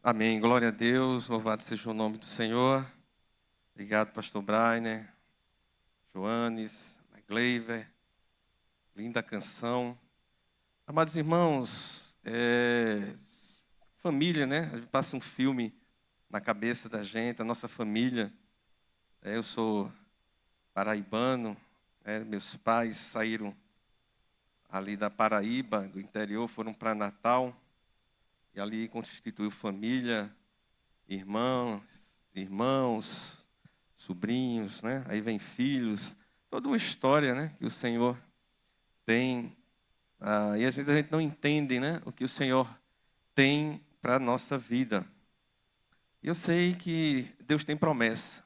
Amém. Glória a Deus. Louvado seja o nome do Senhor. Obrigado, pastor Brainer, Joanes, Gleiver. Linda canção. Amados irmãos, família, né? A gente passa um filme na cabeça da gente, a nossa família. Eu sou paraibano, meus pais saíram ali da Paraíba, do interior, foram para Natal. E ali constituiu família, irmãos, sobrinhos, né? Aí vem filhos, toda uma história, né? Que o Senhor tem. E às vezes a gente não entende, né? O que o Senhor tem para a nossa vida. E eu sei que Deus tem promessa.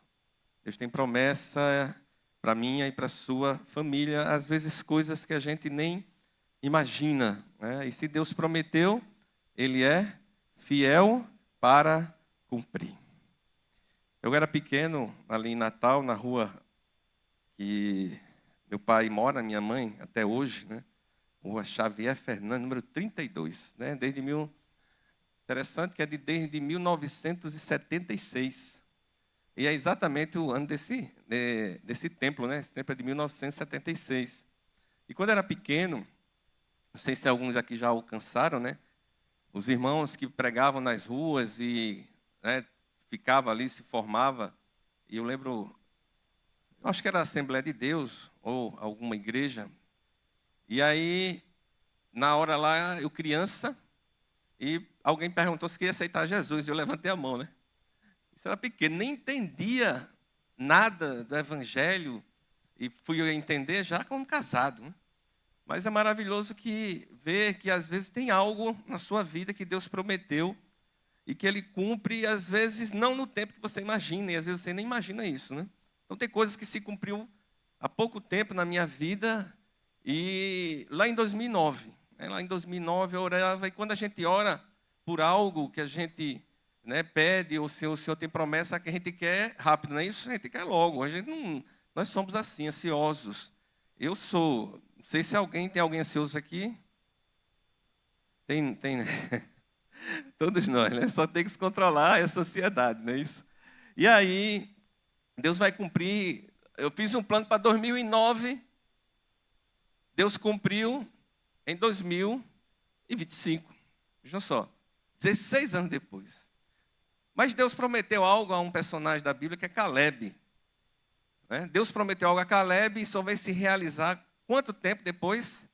Deus tem promessa para a minha e para a sua família. Às vezes coisas que a gente nem imagina, né? E se Deus prometeu, Ele é fiel para cumprir. Eu era pequeno, ali em Natal, na rua que meu pai mora, minha mãe, até hoje, né? Rua Xavier Fernandes, número 32, né? Interessante que é desde 1976. E é exatamente o ano desse templo, né? Esse templo é de 1976. E quando era pequeno, não sei se alguns aqui já alcançaram, né? Os irmãos que pregavam nas ruas e, né, ficava ali, se formava. E eu lembro, eu acho que era a Assembleia de Deus ou alguma igreja. E aí, na hora lá, eu criança, e alguém perguntou se queria aceitar Jesus. E eu levantei a mão, né? Isso era pequeno, nem entendia nada do Evangelho. E fui entender já como casado, né? Mas é maravilhoso ver que às vezes tem algo na sua vida que Deus prometeu e que Ele cumpre, às vezes não no tempo que você imagina, e às vezes você nem imagina isso, né? Então tem coisas que se cumpriu há pouco tempo na minha vida, e lá em 2009, lá em 2009 eu orava, e quando a gente ora por algo que a gente, né, pede, o Senhor tem promessa que a gente quer rápido, não é isso? A gente quer logo, nós somos assim, ansiosos. Eu sou. Não sei se tem alguém ansioso aqui. Tem, né? Todos nós, né? Só tem que se controlar essa ansiedade, não é isso? E aí, Deus vai cumprir. Eu fiz um plano para 2009. Deus cumpriu em 2025. Vejam só, 16 anos depois. Mas Deus prometeu algo a um personagem da Bíblia que é Caleb. Né? Deus prometeu algo a Caleb e só vai se realizar quanto tempo depois?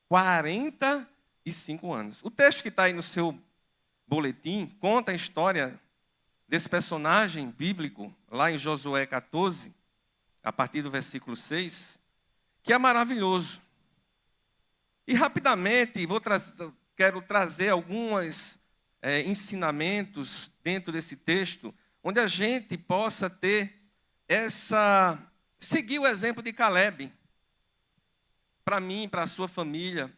45 anos. O texto que está aí no seu boletim conta a história desse personagem bíblico, lá em Josué 14, a partir do versículo 6, que é maravilhoso. E rapidamente quero trazer alguns ensinamentos dentro desse texto, onde a gente possa seguir o exemplo de Caleb, para mim, para a sua família,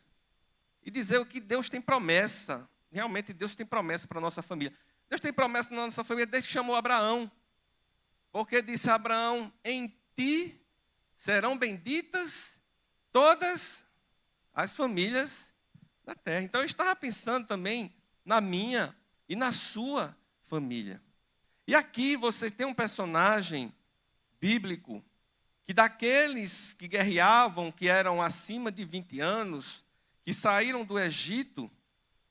e dizer que Deus tem promessa. Realmente Deus tem promessa para a nossa família. Deus tem promessa na nossa família desde que chamou Abraão. Porque disse a Abraão: em ti serão benditas todas as famílias da terra. Então eu estava pensando também na minha e na sua família. E aqui você tem um personagem bíblico que daqueles que guerreavam, que eram acima de 20 anos, que saíram do Egito,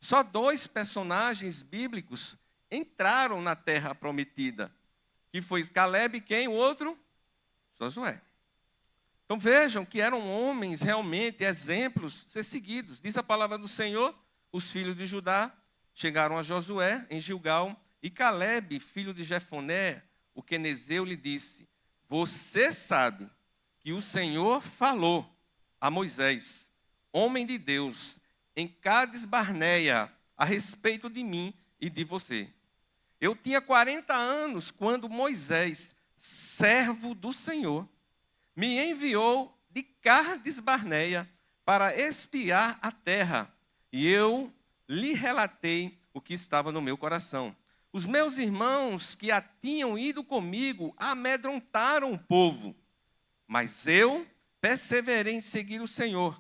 só 2 personagens bíblicos entraram na terra prometida, que foi Caleb e quem? O outro? Josué. Então vejam que eram homens realmente exemplos a ser seguidos. Diz a palavra do Senhor: os filhos de Judá chegaram a Josué em Gilgal, e Caleb, filho de Jefoné, o quenezeu, lhe disse: você sabe que o Senhor falou a Moisés, homem de Deus, em Cades Barneia, a respeito de mim e de você. Eu tinha 40 anos quando Moisés, servo do Senhor, me enviou de Cades Barneia para espiar a terra, e eu lhe relatei o que estava no meu coração. Os meus irmãos que tinham ido comigo amedrontaram o povo, mas eu perseverei em seguir o Senhor,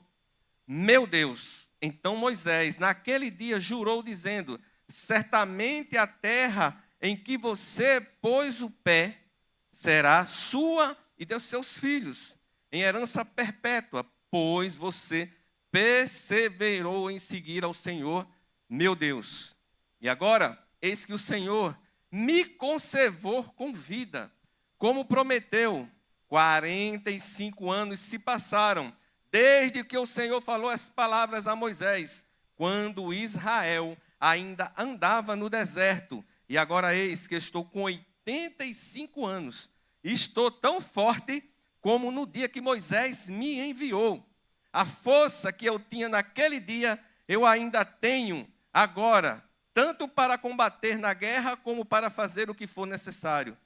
meu Deus. Então Moisés, naquele dia, jurou dizendo: certamente a terra em que você pôs o pé será sua e dos seus filhos, em herança perpétua, pois você perseverou em seguir ao Senhor, meu Deus. E agora, eis que o Senhor me conservou com vida, como prometeu. 45 anos se passaram, desde que o Senhor falou as palavras a Moisés, quando Israel ainda andava no deserto. E agora eis que estou com 85 anos, e estou tão forte como no dia que Moisés me enviou. A força que eu tinha naquele dia, eu ainda tenho agora, tanto para combater na guerra, como para fazer o que for necessário.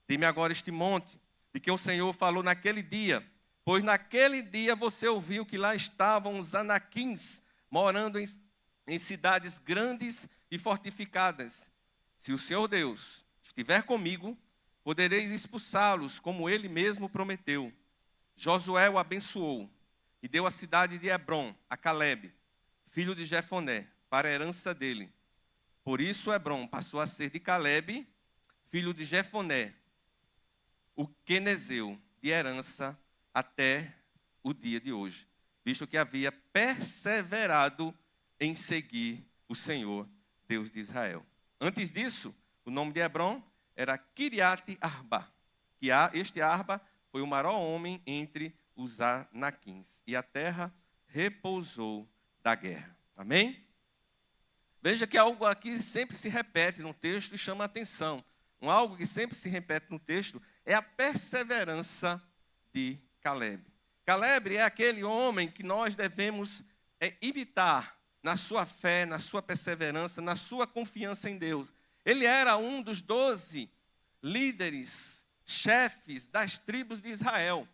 Dê-me agora este monte, de que o Senhor falou naquele dia, pois naquele dia você ouviu que lá estavam os anaquins, morando em cidades grandes e fortificadas. Se o Senhor Deus estiver comigo, podereis expulsá-los, como ele mesmo prometeu. Josué o abençoou e deu a cidade de Hebrom a Calebe, filho de Jefoné, para a herança dele. Por isso Hebrom passou a ser de Calebe, filho de Jefoné, o quenezeu, de herança até o dia de hoje, visto que havia perseverado em seguir o Senhor, Deus de Israel. Antes disso, o nome de Hebrom era Kiriat Arba, que este Arba foi o maior homem entre os anaquins, e a terra repousou da guerra. Amém? Veja que algo aqui sempre se repete no texto e chama a atenção. Algo que sempre se repete no texto é a perseverança de Calebe. Calebe é aquele homem que nós devemos imitar na sua fé, na sua perseverança, na sua confiança em Deus. Ele era um dos 12 líderes, chefes das tribos de Israel.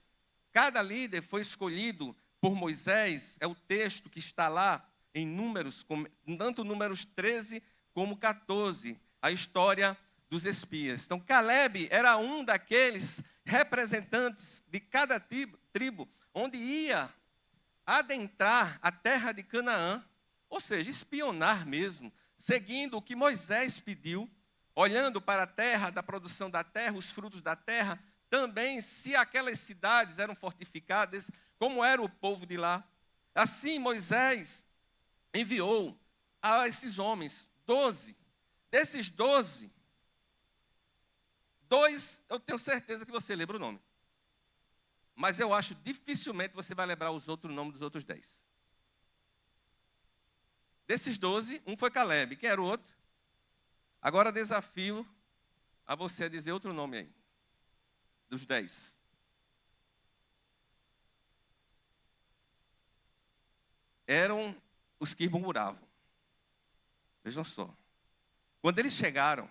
Cada líder foi escolhido por Moisés, é o texto que está lá em Números, tanto Números 13 como 14, a história dos espias. Então, Calebe era um daqueles representantes de cada tribo, onde ia adentrar a terra de Canaã, ou seja, espionar mesmo, seguindo o que Moisés pediu, olhando para a terra, da produção da terra, os frutos da terra, também se aquelas cidades eram fortificadas, como era o povo de lá. Assim, Moisés enviou a esses homens, 12. Desses 12, 2, eu tenho certeza que você lembra o nome. Mas eu acho dificilmente você vai lembrar os outros nomes dos outros 10. Desses 12, um foi Calebe. Quem era o outro? Agora desafio a você a dizer outro nome aí. Dos 10. Eram os que murmuravam. Vejam só. Quando eles chegaram,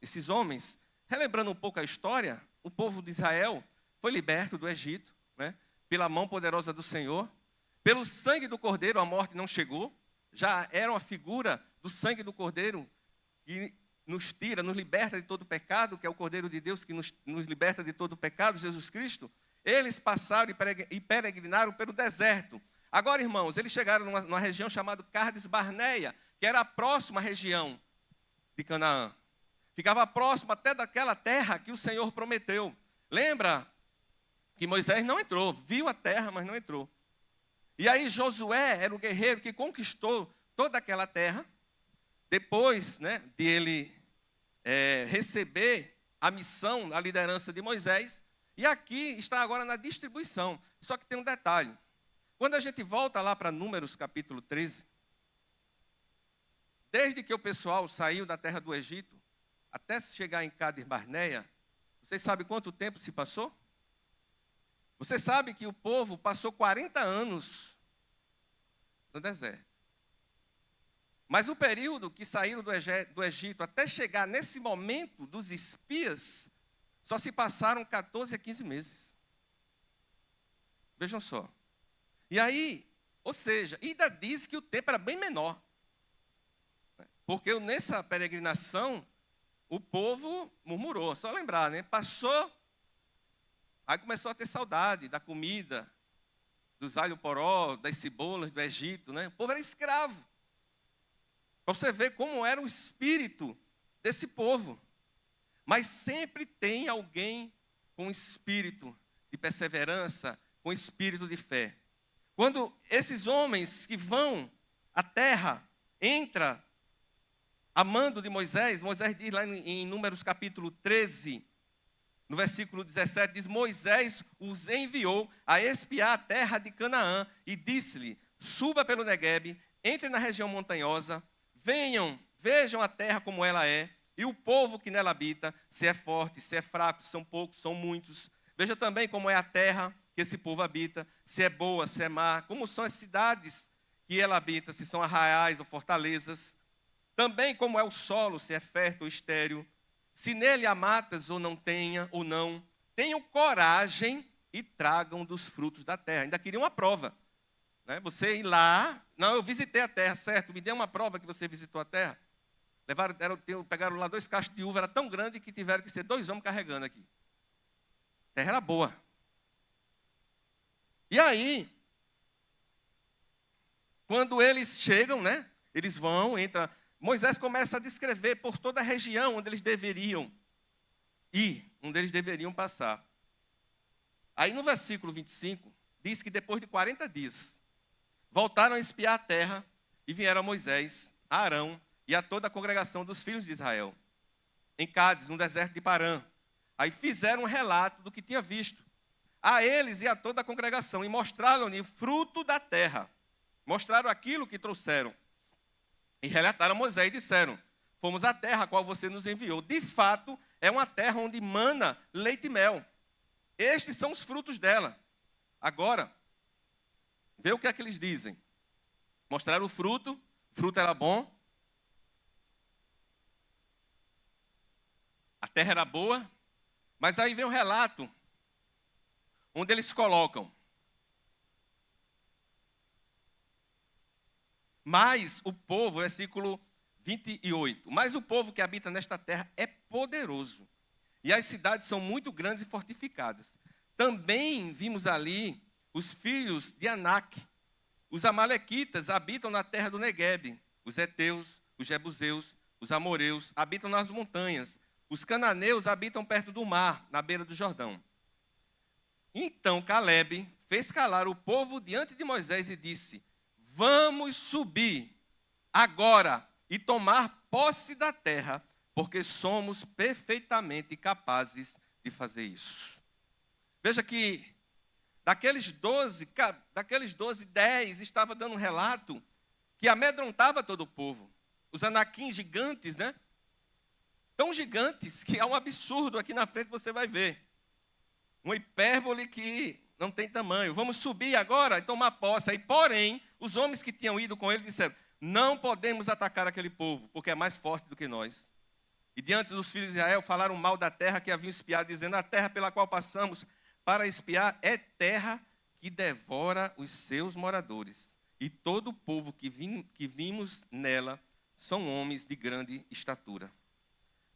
esses homens, relembrando um pouco a história, o povo de Israel foi liberto do Egito, né, pela mão poderosa do Senhor. Pelo sangue do Cordeiro a morte não chegou. Já era uma figura do sangue do Cordeiro que nos tira, nos liberta de todo pecado, que é o Cordeiro de Deus que nos liberta de todo pecado, Jesus Cristo. Eles passaram e peregrinaram pelo deserto. Agora, irmãos, eles chegaram numa região chamada Cades Barneia, que era a próxima região de Canaã. Ficava próximo até daquela terra que o Senhor prometeu. Lembra que Moisés não entrou, viu a terra, mas não entrou. E aí Josué era o guerreiro que conquistou toda aquela terra, depois, né, de ele receber a missão, a liderança de Moisés. E aqui está agora na distribuição. Só que tem um detalhe. Quando a gente volta lá para Números capítulo 13, desde que o pessoal saiu da terra do Egito, até chegar em Cades Barneia, vocês sabem quanto tempo se passou? Você sabe que o povo passou 40 anos no deserto. Mas o período que saíram do Egito até chegar nesse momento dos espias, só se passaram 14 a 15 meses. Vejam só. E aí, ou seja, ainda diz que o tempo era bem menor. Porque nessa peregrinação, o povo murmurou. Só lembrar, né? Passou, aí começou a ter saudade da comida, dos alho poró, das cebolas do Egito, né? O povo era escravo. Para você ver como era o espírito desse povo. Mas sempre tem alguém com espírito de perseverança, com espírito de fé. Quando esses homens que vão à terra, entra a mando de Moisés, Moisés diz lá em Números capítulo 13, no versículo 17, diz: Moisés os enviou a espiar a terra de Canaã e disse-lhe: suba pelo Neguebe, entre na região montanhosa, vejam a terra como ela é, e o povo que nela habita, se é forte, se é fraco, se são poucos, são muitos. Veja também como é a terra que esse povo habita, se é boa, se é má, como são as cidades que ela habita, se são arraiais ou fortalezas. Também como é o solo, se é fértil ou estéril, se nele há matas ou não tenha, ou não. Tenham coragem e tragam dos frutos da terra. Ainda queriam uma prova. Né? Você ir lá, não, eu visitei a terra, certo? Me dê uma prova que você visitou a terra. Pegaram lá 2 cachos de uva, era tão grande que tiveram que ser 2 homens carregando aqui. A terra era boa. E aí, quando eles chegam, né? Eles vão, entram. Moisés começa a descrever por toda a região onde eles deveriam ir, onde eles deveriam passar. Aí no versículo 25, diz que depois de 40 dias, voltaram a espiar a terra e vieram a Moisés, a Arão e a toda a congregação dos filhos de Israel, em Cádiz, no deserto de Parã. Aí fizeram um relato do que tinha visto, a eles e a toda a congregação, e mostraram-lhe o fruto da terra. Mostraram aquilo que trouxeram. E relataram a Moisés e disseram: fomos à terra a qual você nos enviou. De fato, é uma terra onde mana leite e mel. Estes são os frutos dela. Agora, vê o que é que eles dizem. Mostraram o fruto era bom. A terra era boa. Mas aí vem um relato onde eles colocam: mas o povo, versículo 28, mas o povo que habita nesta terra é poderoso, e as cidades são muito grandes e fortificadas. Também vimos ali os filhos de Anak. Os amalequitas habitam na terra do Neguebe. Os heteus, os jebuseus, os amoreus habitam nas montanhas. Os cananeus habitam perto do mar, na beira do Jordão. Então Calebe fez calar o povo diante de Moisés e disse: vamos subir agora e tomar posse da terra, porque somos perfeitamente capazes de fazer isso. Veja que daqueles 12, 10 estava dando um relato que amedrontava todo o povo. Os anaquins gigantes, né? Tão gigantes que é um absurdo, aqui na frente você vai ver. Uma hipérbole que não tem tamanho. Vamos subir agora e tomar posse. Aí, porém, os homens que tinham ido com ele disseram: não podemos atacar aquele povo, porque é mais forte do que nós. E diante dos filhos de Israel falaram mal da terra que haviam espiado, dizendo: a terra pela qual passamos para espiar é terra que devora os seus moradores. E todo o povo que vimos nela são homens de grande estatura.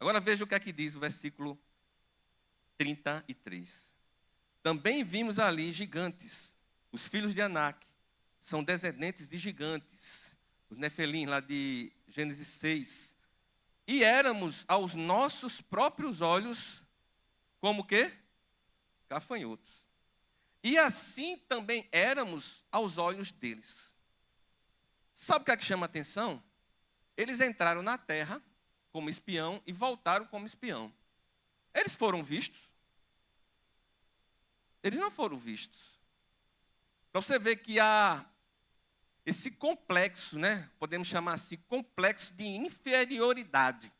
Agora veja o que é que diz o versículo 33. Também vimos ali gigantes, os filhos de Anak, são descendentes de gigantes, os Nefelim, lá de Gênesis 6. E éramos aos nossos próprios olhos, como que? Gafanhotos. E assim também éramos aos olhos deles. Sabe o que é que chama a atenção? Eles entraram na terra como espião e voltaram como espião. Eles foram vistos? Eles não foram vistos. Para você ver que há esse complexo, né? Podemos chamar assim, complexo de inferioridade.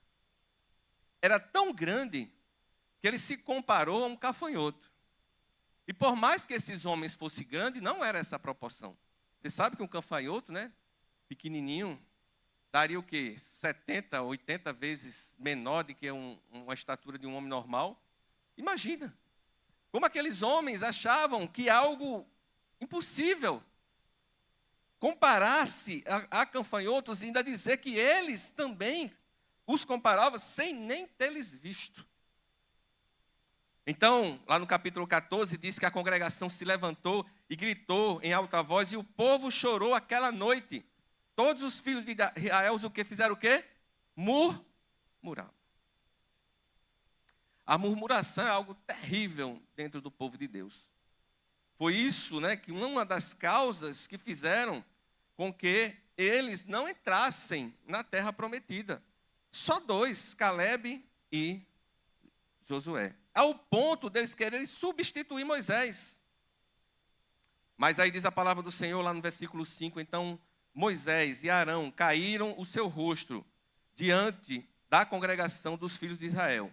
Era tão grande que ele se comparou a um gafanhoto. E por mais que esses homens fossem grandes, não era essa a proporção. Você sabe que um gafanhoto, né? Pequenininho, daria o quê? 70, 80 vezes menor do que uma estatura de um homem normal. Imagina. Como aqueles homens achavam que algo impossível comparar-se a gafanhotos e ainda dizer que eles também os comparavam sem nem tê-los visto. Então, lá no capítulo 14, diz que a congregação se levantou e gritou em alta voz, e o povo chorou aquela noite. Todos os filhos de Israel o que fizeram o quê? Murmuravam. A murmuração é algo terrível dentro do povo de Deus. Foi isso, né, que uma das causas que fizeram com que eles não entrassem na terra prometida. Só dois, Caleb e Josué. Ao ponto deles quererem substituir Moisés. Mas aí diz a palavra do Senhor lá no versículo 5, então Moisés e Arão caíram o seu rosto diante da congregação dos filhos de Israel.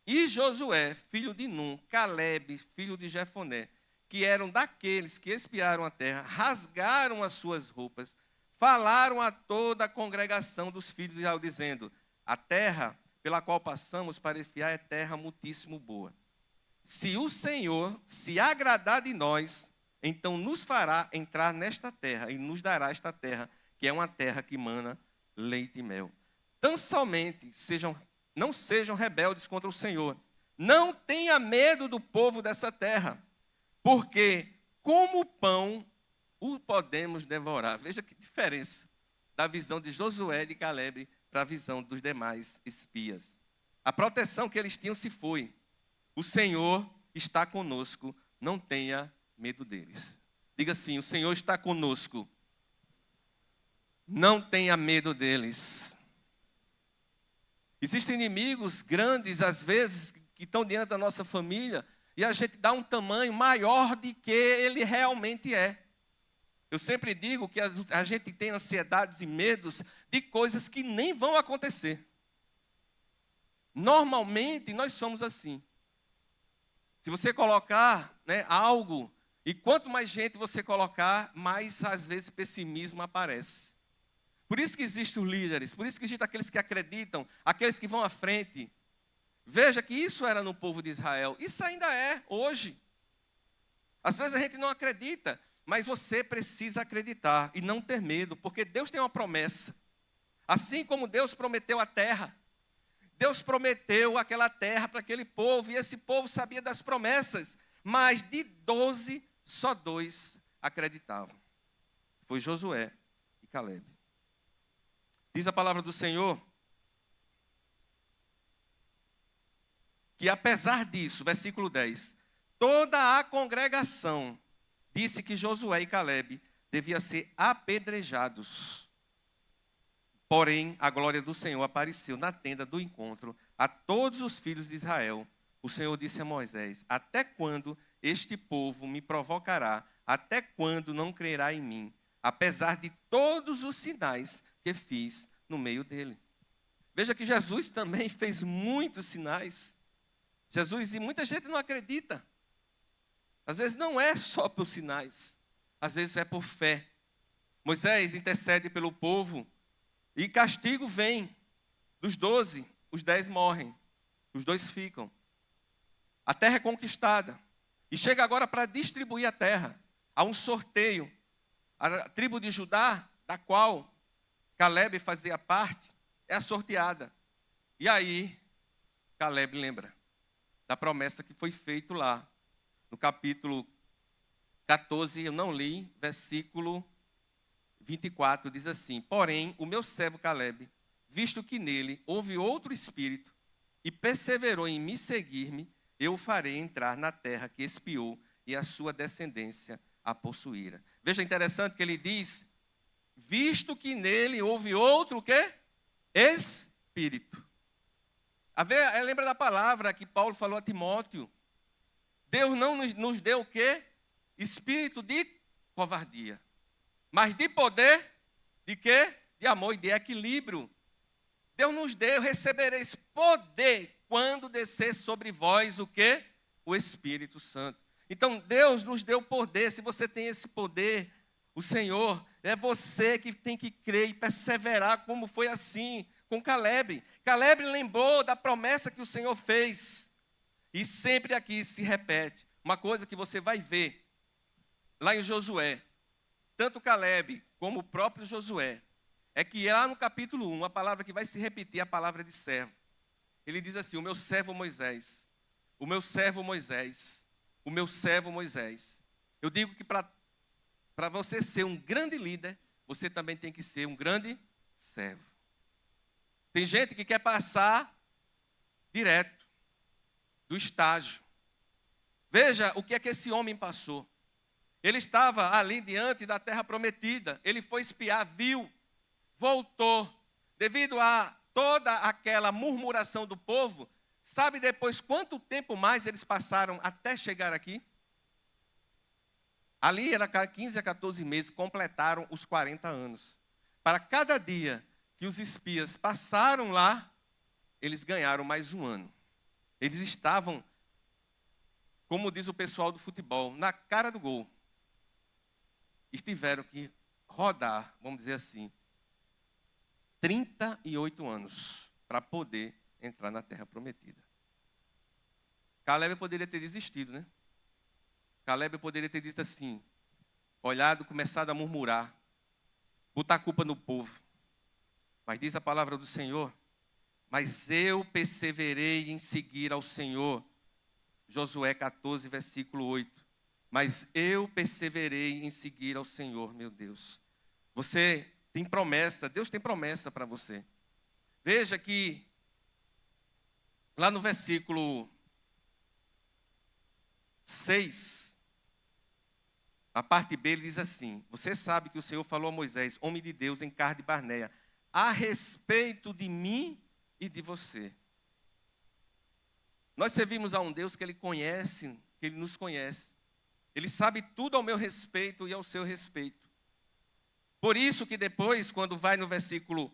E Josué, filho de Num, Caleb, filho de Jefoné, que eram daqueles que espiaram a terra, rasgaram as suas roupas, falaram a toda a congregação dos filhos de Israel, dizendo: a terra pela qual passamos para espiar é terra muitíssimo boa. Se o Senhor se agradar de nós, então nos fará entrar nesta terra e nos dará esta terra, que é uma terra que mana leite e mel. Tão somente não sejam rebeldes contra o Senhor. Não tenha medo do povo dessa terra, porque como pão o podemos devorar. Veja que diferença da visão de Josué e de Caleb para a visão dos demais espias. A proteção que eles tinham se foi. O Senhor está conosco, não tenha medo deles. Diga assim: o Senhor está conosco, não tenha medo deles. Existem inimigos grandes, às vezes, que estão diante da nossa família, e a gente dá um tamanho maior do que ele realmente é. Eu sempre digo que a gente tem ansiedades e medos de coisas que nem vão acontecer. Normalmente, nós somos assim. Se você colocar, né, algo, e quanto mais gente você colocar, mais, às vezes, pessimismo aparece. Por isso que existem os líderes, por isso que existem aqueles que acreditam, aqueles que vão à frente. Veja que isso era no povo de Israel, isso ainda é hoje. Às vezes a gente não acredita, mas você precisa acreditar e não ter medo, porque Deus tem uma promessa. Assim como Deus prometeu a terra, Deus prometeu aquela terra para aquele povo, e esse povo sabia das promessas, mas de 12, só 2 acreditavam. Foi Josué e Caleb. Diz a palavra do Senhor que apesar disso, versículo 10, toda a congregação disse que Josué e Caleb deviam ser apedrejados. Porém, a glória do Senhor apareceu na tenda do encontro a todos os filhos de Israel. O Senhor disse a Moisés: até quando este povo me provocará? Até quando não crerá em mim? Apesar de todos os sinais que fiz no meio dele. Veja que Jesus também fez muitos sinais. Jesus, e muita gente não acredita. Às vezes não é só por sinais, às vezes é por fé. Moisés intercede pelo povo e castigo vem. Dos 12, os 10 morrem, os 2 ficam. A terra é conquistada e chega agora para distribuir a terra. Há um sorteio. A tribo de Judá, da qual Caleb fazia parte, é a sorteada. E aí, Caleb lembra da promessa que foi feita lá. No capítulo 14, eu não li, versículo 24, diz assim: porém, o meu servo Caleb, visto que nele houve outro espírito, e perseverou em me seguir-me, eu o farei entrar na terra que espiou, e a sua descendência a possuíra. Veja, interessante que ele diz, visto que nele houve outro o quê? Espírito. Lembra da palavra que Paulo falou a Timóteo? Deus não nos deu o quê? Espírito de covardia. Mas de poder, de quê? De amor e de equilíbrio. Deus nos deu, recebereis poder quando descer sobre vós o quê? O Espírito Santo. Então Deus nos deu poder. Se você tem esse poder, o Senhor, é você que tem que crer e perseverar, como foi assim com Caleb. Caleb lembrou da promessa que o Senhor fez. E sempre aqui se repete uma coisa que você vai ver lá em Josué. Tanto Caleb como o próprio Josué. É que lá no capítulo 1, a palavra que vai se repetir é a palavra de servo. Ele diz assim: o meu servo Moisés, o meu servo Moisés, o meu servo Moisés. Eu digo que para você ser um grande líder, você também tem que ser um grande servo. Tem gente que quer passar direto do estágio. Veja o que é que esse homem passou. Ele estava ali diante da terra prometida. Ele foi espiar, viu, voltou. Devido a toda aquela murmuração do povo, sabe depois quanto tempo mais eles passaram até chegar aqui? Ali era 15 a 14 meses, completaram os 40 anos. Para cada dia que os espias passaram lá, eles ganharam mais um ano. Eles estavam, como diz o pessoal do futebol, na cara do gol. E tiveram que rodar, vamos dizer assim, 38 anos para poder entrar na terra prometida. Caleb poderia ter desistido, né? Caleb poderia ter dito assim, olhado, começado a murmurar, botar a culpa no povo. Mas diz a palavra do Senhor, mas eu perseverei em seguir ao Senhor. Josué 14, versículo 8. Mas eu perseverei em seguir ao Senhor, meu Deus. Você tem promessa, Deus tem promessa para você. Veja que, lá no versículo 6, a parte B, ele diz assim, você sabe que o Senhor falou a Moisés, homem de Deus em Cades Barneia, a respeito de mim e de você. Nós servimos a um Deus que Ele conhece, que Ele nos conhece. Ele sabe tudo ao meu respeito e ao seu respeito. Por isso que depois, quando vai no versículo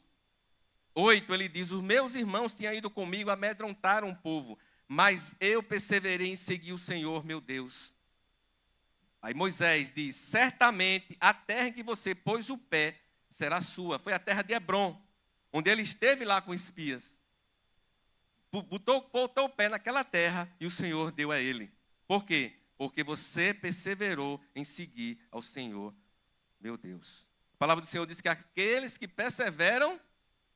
8, ele diz, os meus irmãos tinham ido comigo, amedrontaram o povo, mas eu perseverei em seguir o Senhor, meu Deus. Aí Moisés diz, certamente a terra em que você pôs o pé será sua. Foi a terra de Hebrom, onde ele esteve lá com espias. Botou o pé naquela terra e o Senhor deu a ele. Por quê? Porque você perseverou em seguir ao Senhor, meu Deus. A palavra do Senhor diz que aqueles que perseveram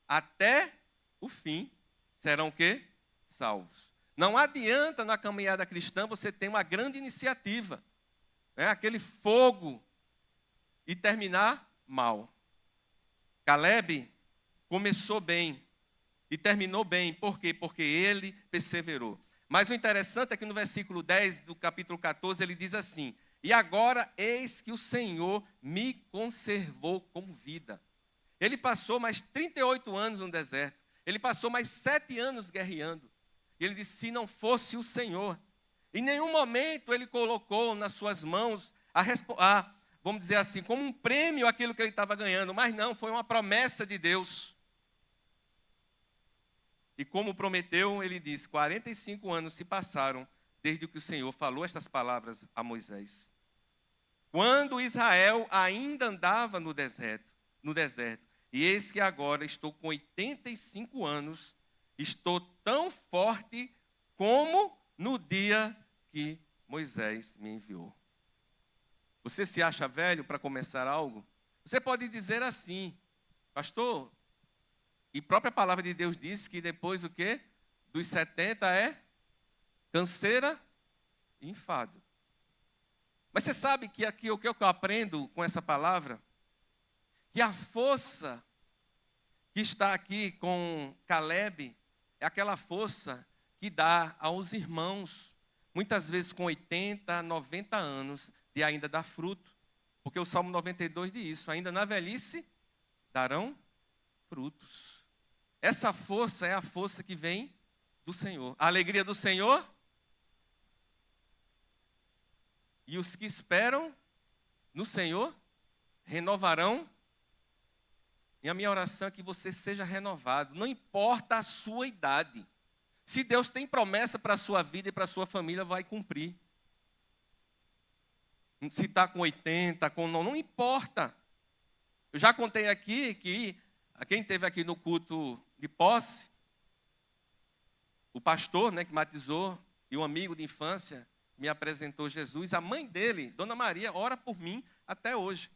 até o fim serão o quê? Salvos. Não adianta na caminhada cristã você ter uma grande iniciativa, né? Aquele fogo e terminar mal. Caleb começou bem e terminou bem. Por quê? Porque ele perseverou. Mas o interessante é que no versículo 10 do capítulo 14 ele diz assim, e agora eis que o Senhor me conservou com vida. Ele passou mais 38 anos no deserto. Ele passou mais 7 anos guerreando. E ele disse, se não fosse o Senhor. Em nenhum momento ele colocou nas suas mãos vamos dizer assim, como um prêmio aquilo que ele estava ganhando. Mas não, foi uma promessa de Deus. E como prometeu, ele diz, 45 anos se passaram desde que o Senhor falou estas palavras a Moisés. Quando Israel ainda andava no deserto, e eis que agora estou com 85 anos, estou tão forte como no dia que Moisés me enviou. Você se acha velho para começar algo? Você pode dizer assim, pastor, e a própria palavra de Deus diz que depois o quê? Dos 70 é canseira e enfado. Mas você sabe que aqui o que eu aprendo com essa palavra? Que a força que está aqui com Caleb é aquela força que dá aos irmãos, muitas vezes com 80, 90 anos, de ainda dar fruto. Porque o Salmo 92 diz isso, ainda na velhice darão frutos. Essa força é a força que vem do Senhor. A alegria do Senhor. E os que esperam no Senhor renovarão. E a minha oração é que você seja renovado. Não importa a sua idade. Se Deus tem promessa para a sua vida e para a sua família, vai cumprir. Se está com 80, não importa. Eu já contei aqui que quem esteve aqui no culto de posse, o pastor, né, que batizou, e um amigo de infância me apresentou Jesus, a mãe dele, Dona Maria, ora por mim até hoje.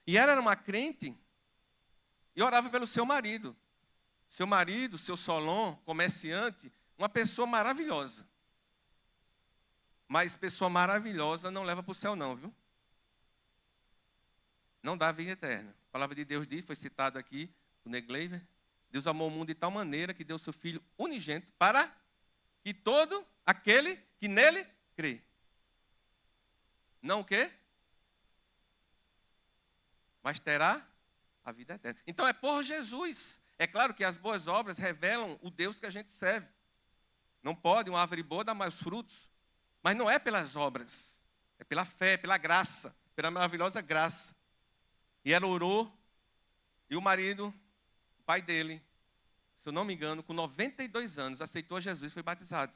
E ela era uma crente e orava pelo seu marido. Seu marido, seu Solon, comerciante, uma pessoa maravilhosa. Mas pessoa maravilhosa não leva para o céu não, viu? Não dá vida eterna. A palavra de Deus diz, foi citado aqui, o Negleiver, Deus amou o mundo de tal maneira que deu seu Filho unigênito para que todo aquele que nele crê. Não o quê? Mas terá a vida eterna. Então é por Jesus. É claro que as boas obras revelam o Deus que a gente serve. Não pode uma árvore boa dar mais frutos. Mas não é pelas obras. É pela fé, pela graça. Pela maravilhosa graça. E ela orou. E o marido, o pai dele, se eu não me engano, com 92 anos, aceitou Jesus e foi batizado.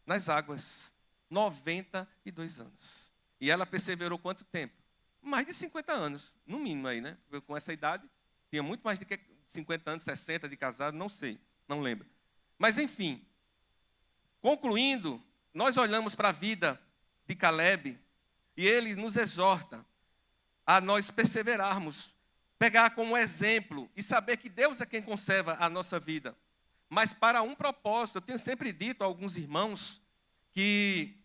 Nas águas. 92 anos. E ela perseverou quanto tempo? Mais de 50 anos. No mínimo aí, né? Com essa idade, tinha muito mais do que 50 anos, 60 de casado, não sei. Não lembro. Mas enfim. Concluindo, nós olhamos para a vida de Caleb e ele nos exorta a nós perseverarmos, pegar como exemplo e saber que Deus é quem conserva a nossa vida. Mas para um propósito, eu tenho sempre dito a alguns irmãos que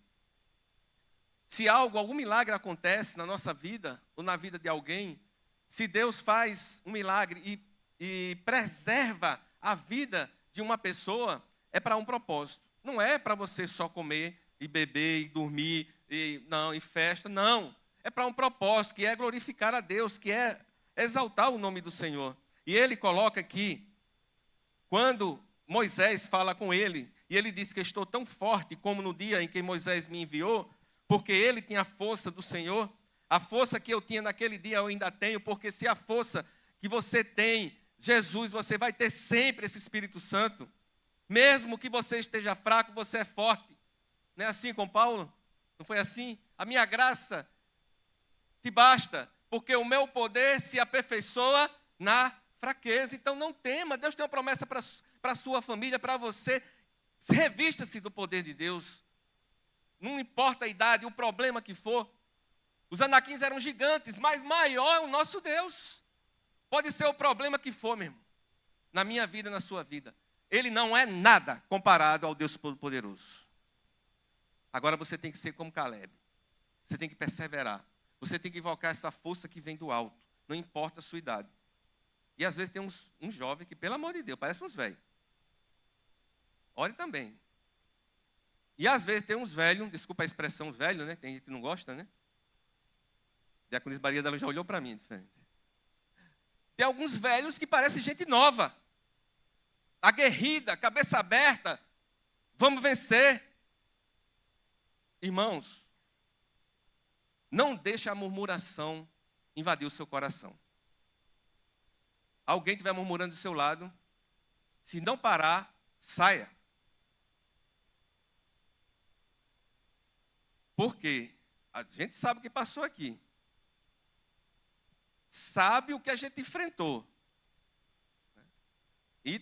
se algum milagre acontece na nossa vida ou na vida de alguém, se Deus faz um milagre e preserva a vida de uma pessoa, é para um propósito. Não é para você só comer e beber e dormir e festa, não. É para um propósito, que é glorificar a Deus, que é exaltar o nome do Senhor. E ele coloca aqui, quando Moisés fala com ele, e ele diz que estou tão forte como no dia em que Moisés me enviou, porque ele tinha a força do Senhor, a força que eu tinha naquele dia eu ainda tenho, porque se a força que você tem, Jesus, você vai ter sempre esse Espírito Santo. Mesmo que você esteja fraco, você é forte. Não é assim com Paulo? Não foi assim? A minha graça te basta, porque o meu poder se aperfeiçoa na fraqueza. Então não tema, Deus tem uma promessa para a sua família, para você. Revista-se do poder de Deus. Não importa a idade, o problema que for. Os anaquins eram gigantes, mas maior é o nosso Deus. Pode ser o problema que for, meu irmão. Na minha vida, na sua vida. Ele não é nada comparado ao Deus Todo-Poderoso. Agora você tem que ser como Caleb. Você tem que perseverar. Você tem que invocar essa força que vem do alto. Não importa a sua idade. E às vezes tem uns jovens que, pelo amor de Deus, parecem uns velhos. Ore também. E às vezes tem uns velhos, desculpa a expressão velho, né? Tem gente que não gosta, né? Diaconisa Maria dela já olhou para mim diferente. Tem alguns velhos que parecem gente nova. Aguerrida, cabeça aberta. Vamos vencer. Irmãos, não deixe a murmuração invadir o seu coração. Alguém estiver murmurando do seu lado, se não parar, saia. Porque a gente sabe o que passou aqui. Sabe o que a gente enfrentou. E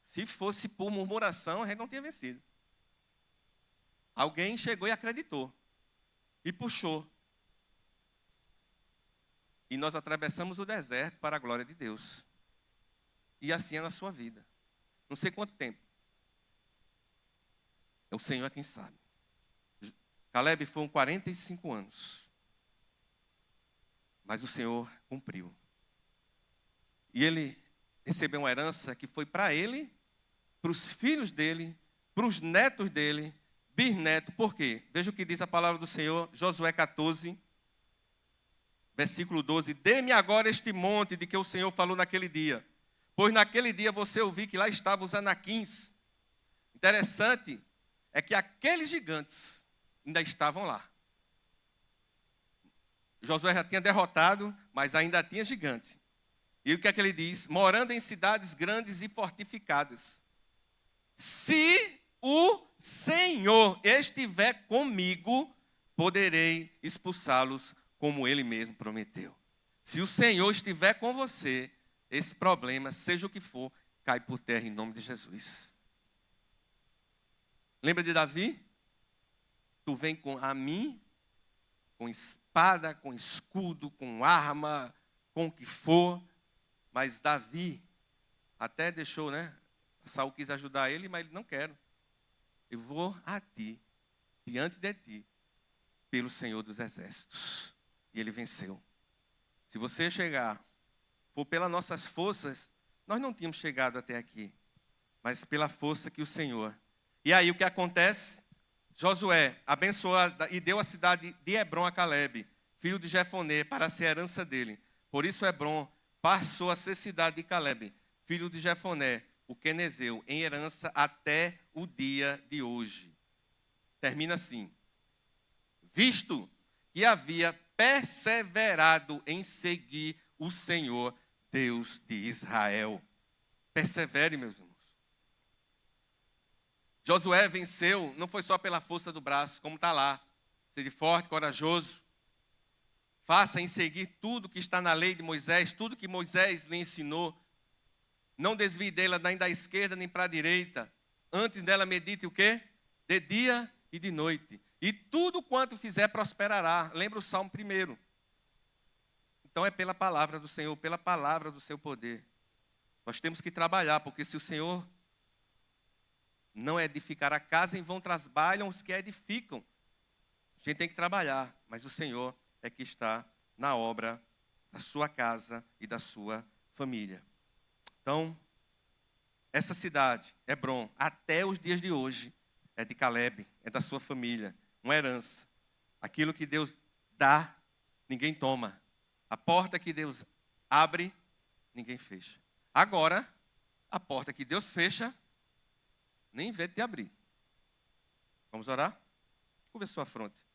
se fosse por murmuração, a gente não tinha vencido. Alguém chegou e acreditou. E puxou. E nós atravessamos o deserto para a glória de Deus. E assim é na sua vida. Não sei quanto tempo. É o Senhor quem sabe. Caleb foram 45 anos. Mas o Senhor cumpriu. E ele recebeu uma herança que foi para ele, para os filhos dele, para os netos dele, bisneto. Por quê? Veja o que diz a palavra do Senhor, Josué 14, versículo 12. Dê-me agora este monte de que o Senhor falou naquele dia. Pois naquele dia você ouviu que lá estavam os anaquins. Interessante é que aqueles gigantes ainda estavam lá. Josué já tinha derrotado, mas ainda tinha gigante. E o que é que ele diz? Morando em cidades grandes e fortificadas. Se o Senhor estiver comigo, poderei expulsá-los como ele mesmo prometeu. Se o Senhor estiver com você, esse problema, seja o que for, cai por terra em nome de Jesus. Lembra de Davi? Tu vem a mim, com espada, com escudo, com arma, com o que for. Mas Davi até deixou, né? Saul quis ajudar ele, mas ele não quer. Eu vou a ti, diante de ti, pelo Senhor dos Exércitos. E ele venceu. Se você por pelas nossas forças, nós não tínhamos chegado até aqui, mas pela força que o Senhor. E aí o que acontece? Josué abençoou e deu a cidade de Hebrom a Calebe, filho de Jefoné, para ser a herança dele. Por isso Hebrom passou a ser cidade de Calebe, filho de Jefoné, o quenezeu, em herança até o dia de hoje. Termina assim: visto que havia perseverado em seguir o Senhor, Deus de Israel. Persevere, meus irmãos. Josué venceu, não foi só pela força do braço, como está lá. Seja forte, corajoso. Faça em seguir tudo que está na lei de Moisés, tudo que Moisés lhe ensinou. Não desvie dela nem da esquerda nem para a direita. Antes dela medite o quê? De dia e de noite. E tudo quanto fizer prosperará. Lembra o Salmo 1. Então é pela palavra do Senhor, pela palavra do seu poder. Nós temos que trabalhar, porque se o Senhor não edificar a casa, em vão trabalham os que a edificam. A gente tem que trabalhar, mas o Senhor é que está na obra da sua casa e da sua família. Então, essa cidade, Hebrom, até os dias de hoje, é de Calebe, é da sua família, uma herança. Aquilo que Deus dá, ninguém toma. A porta que Deus abre, ninguém fecha. Agora, a porta que Deus fecha, nem vê de abrir. Vamos orar? Curva a sua fronte.